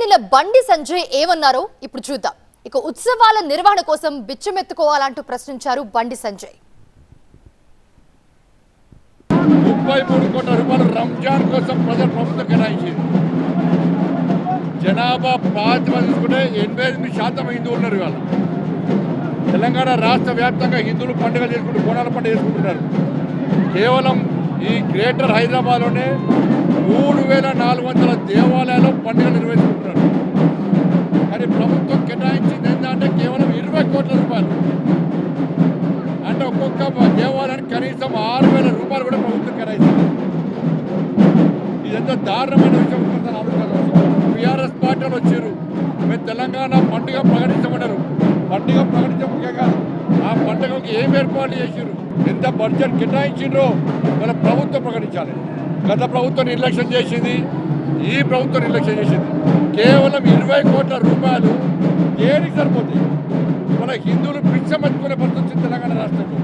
ఎమ్మెల్యేల బండి సంజయ్ ఏమన్నారో ఇప్పుడు చూద్దాం. ఇక ఉత్సవాల నిర్వహణ కోసం బిచ్చమెత్తుకోవాలంటూ ప్రశ్నించారు బండి సంజయ్. 33 కోట్ల రూపాయలు రంజాన్ కోసం ప్రజల ప్రభుత్వం కేటాయించింది. జనాభా ప్రాతిపదికన తీసుకుంటే 88% హిందువులు ఉన్నారు. ఇవాళ తెలంగాణ రాష్ట్ర వ్యాప్తంగా హిందువులు పండుగలు చేసుకుంటూ బోనాల పండుగ చేసుకుంటున్నారు. కేవలం ఈ గ్రేటర్ హైదరాబాద్లోనే 3400 దేవాలయాల్లో పండుగలు నిర్వహించుకుంటున్నారు. కానీ ప్రభుత్వం కేటాయించింది ఏంటంటే కేవలం 20 కోట్ల రూపాయలు. అంటే ఒక్కొక్క దేవాలయానికి కనీసం 6000 రూపాయలు కూడా ప్రభుత్వం కేటాయిస్తుంది. ఇదంతా దారుణమైన విషయం. టీఆర్ఎస్ పార్టీలు వచ్చారు, మేము తెలంగాణ పండుగ ప్రకటించమన్నారు. పండుగ ప్రకటించముఖ్యంగా ఆ పండుగకి ఏం ఏర్పాట్లు చేశారు, ఎంత బడ్జెట్ కేటాయించారో మన ప్రభుత్వం ప్రకటించాలి. గత ప్రభుత్వం నిర్లక్ష్యం చేసింది, ఈ ప్రభుత్వం నిర్లక్ష్యం చేసింది. కేవలం 20 కోట్ల రూపాయలు దేనికి సరిపోతాయి? మన హిందువులు పిచ్చమెత్తుకునే పరిస్థితి తెలంగాణ రాష్ట్రంలో.